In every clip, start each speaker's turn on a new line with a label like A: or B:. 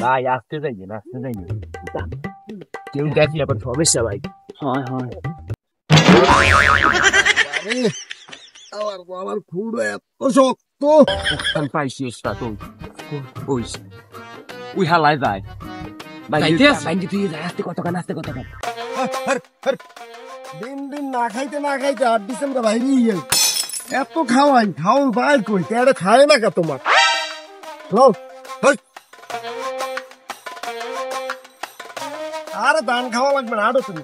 A: ভাই আসতে যাই না কেউ দেখলে আবার সমস্যা ভাই।
B: হয় হয়
C: আমার বাবার খুঁড়ো এত শক্ত
A: পাইছি ওই ওই হালায় যায় তুই আসতে কতক্ষণ
C: দিন দিন না খাইতে 8 ডিসেম্বর বাইরে গেল এত খাওয়াই ভাই কই তেড়ে খায় না কা তোমার আরে ধান খাওয়া লাগবে না আরো তুমি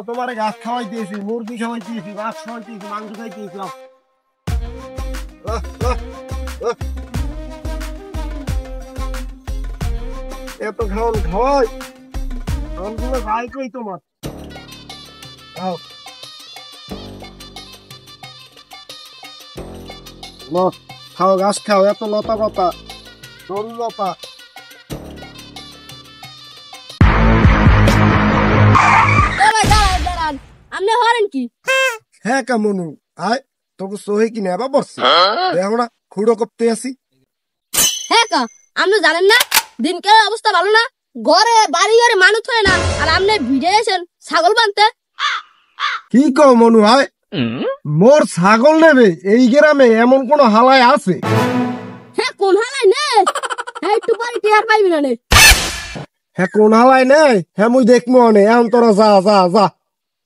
C: তোমার গাছ খাওয়াই দিয়েছি, মুরগি খাওয়াই দিয়েছি, মাছ খাওয়াই দিয়েছি, মাংস খাই দিয়েছি। এত খাওয়াই ভাই কই তোমার খাও গাছ খাও এত লতা পাতা সরু লতা।
D: আপনি হরেন কি?
C: হ্যাঁ কামনু আয় তোকে সহে কি নেবা বসছি দেখো না খুঁড়ো করতে আসি।
D: হ্যাঁ কা আপনি জানেন না দিনকালের অবস্থা ভালো না, ঘরে বাড়ি ঘরে মানুষ হয় না, আর আপনি ভিড়ে এসেন ছাগল বানতে।
C: কি কও মনু আয় মোর ছাগল নেবে এই গ্রামে এমন কোন হালায় আছে?
D: হ্যাঁ কোন হালায় নেই একটু পরে টিয়ার পাইবি না।
C: হ্যাঁ কোন হালায় নেই হ্যাঁ মুই দেখবো অনে এখন তোরা যা যা যা।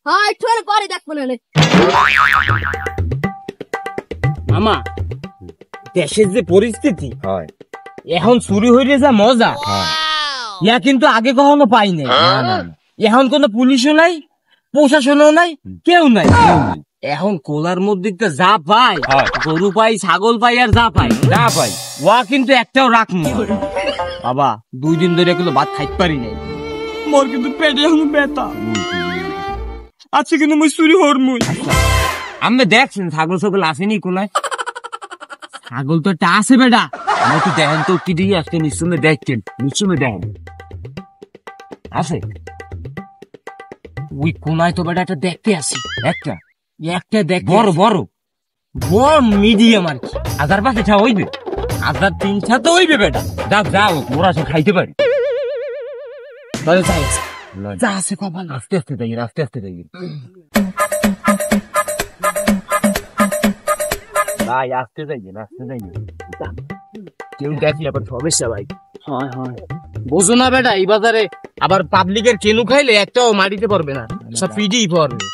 D: হ্যাঁ একটু পরে দেখবো না।
B: মামা দেশের যে পরিস্থিতি এখন চুরি হইলে যা মজা ইয়া কিন্তু আগে কখনো পাই নাই। এখন কোনো পুলিশও নাই, প্রশাসনও নাই, কেউ নাই। এখন কোলার মধ্যে যা পাই গরু পাই, ছাগল পাই, আর যা পাই ওয়া কিন্তু একটাও রাখবো বাবা। 2 দিন ধরে এগুলো ভাত খাইতে পারি নাই, মোর কিন্তু পেটে এখন ব্যথা আছে, কিন্তু মুই চুরি হরমুই। আমি দেখছেন ছাগল ছাগল আসেনি কোলায়, ছাগল তো একটা আছে বেটা। আমি তো দেখেন তো কি দিয়ে আসতে নিশ্চয় দেখছেন, নিশ্চয় দেখেন আছে ওই কোনায় তো বেটা একটা দেখতে আসি, একটা দেখ বড় বড় বড় মিডিয়াম আর কি। 1000 হইবে, 1000-3 তো হইবে বেটা। যাও ওরা সে খাইতে পারি যা আছে কপাল। আস্তে আস্তে যাই
A: ভাই আসতে যাই না কেউ দেখলে আবার সমস্যা ভাই।
B: হয় হয় বোঝো না বেটা, এই বাজারে আবার পাবলিকের কেনু খাইলে একটাও মারিতে পারবে না, সব পিডিই পড়বে।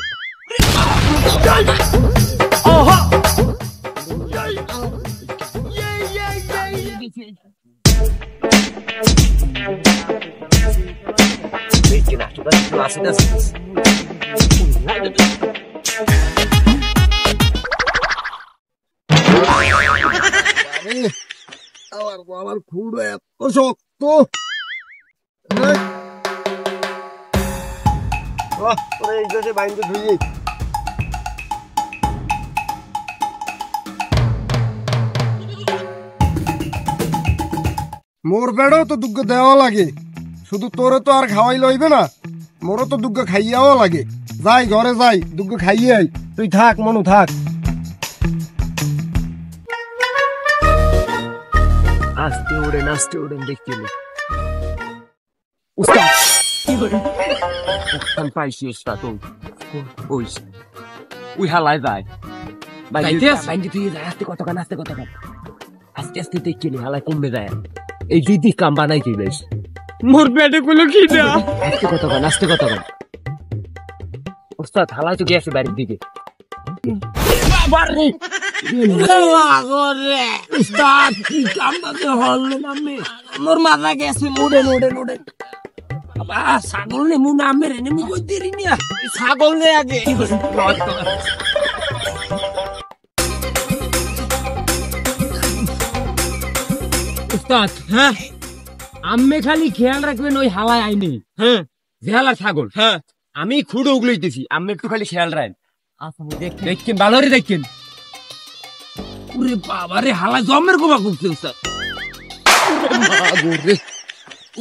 C: আমার খুঁড়ো এত শক্ত বাইন্দে ধুই। মোর বেড়াও তো দুগ্গ দেওয়া লাগে, শুধু তোরে তো আর খাওয়াই লইবে না, মোরও তো দুগ্গ খাইয়াও লাগে। যাই ঘরে যাই দুগ্গ খাইয়ে আই, তুই থাক মনু থাক।
A: আস্তে ওড়েন দেখতে পাইছি ওই হালায় যায় তুই আসতে কতক্ষণ আস্তে আস্তে দেখতে হালায় কমবে যায়। এই দিদি কাম বানাইতে বেশ
B: মোর পেটে গুলো কি দেয়া।
A: আস্তে কতক্ষণ ওস্তাদ হালায় তো গেছে বাড়ির দিকে।
B: মোর মাথা গেছে মুড়ে ছাগল নে মু নামে রে মু কই দেরি না ছাগল নে আগে। উস্তাদ হ্যাঁ আমি খালি খেয়াল রাখবেন ওই হালায় আইনি। হ্যাঁ যে হালার ছাগল, হ্যাঁ আমি খুঁড়ো উগলাইতেছি, আমি একটু খালি খেয়াল রাখেন। আচ্ছা দেখছেন ভালো করে দেখছেন। ওরে বাবা রে হালা জমের গোবা করছে উস্তাদ।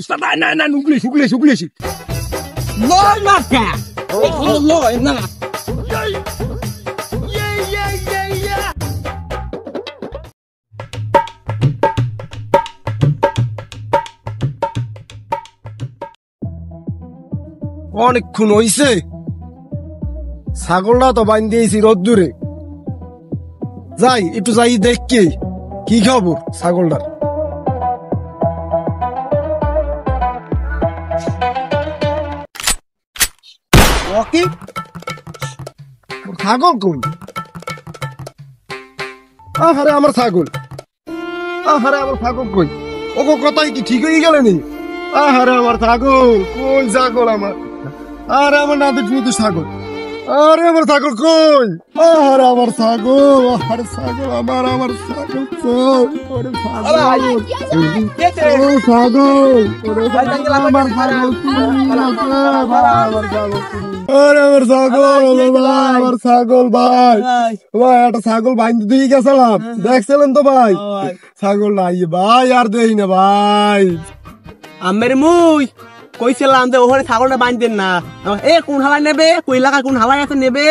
B: উস্তাদ না উগলেছি লয় মাথা লয় না।
C: অনেকক্ষণ হইছে, ছাগলটা তো বাইন দিয়েছি রোদ্দুরে। যাই একটু যাই দেখি কি খবর ছাগলটার। ওকে ছাগল কই? আহারে আমার ছাগল, আহারে আমার ছাগল কই? ওগো কথাই কি ঠিক হয়ে গেলেনি? আহারে আমার ছাগল কই? ছাগল আমার, আরে আমার নাদুর নাদুর ছাগল, আরে আমার ছাগল কই? আরে আমার ছাগল, আরে ছাগল আমার, আমার ছাগল কই? ওরে ছাগল, ও ছাগল, ওরে ছাগল আমার, ছাগল আমার ছাগল, আরে আমার ছাগল ভাই, আমার ছাগল ভাই, ভাই একটা ছাগল বাইন্ধে দিয়ে গেছিলাম, দেখছিলেন তো ভাই? ছাগল নাই ভাই, আর দেই না ভাই।
B: আমের মুই কইছিলাম যে ওখানে ছাগলটা বাঁধতেন না, এ কোন হালাই নেবে, কোন এলাকায় কোন হালাই আছে নেবে।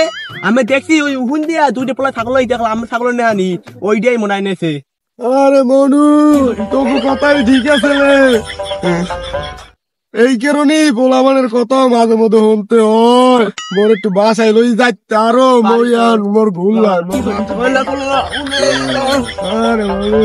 B: আমি দেখছি ওই উহুন দিয়া দুইটা পোলা ছাগল দেখলাম, আমার ছাগল নেহানি ওইটাই মনে হয় নেছে।
C: আরে মনু তোকে কথাই ঠিক আছে রে, এই কারণে পোলামানের কথা মাঝে মধ্যে শুনতে হয়। মোর একটু বাসায় লই যাইতে, আরো মই আর মোর ভুল লাগে। আরে মনু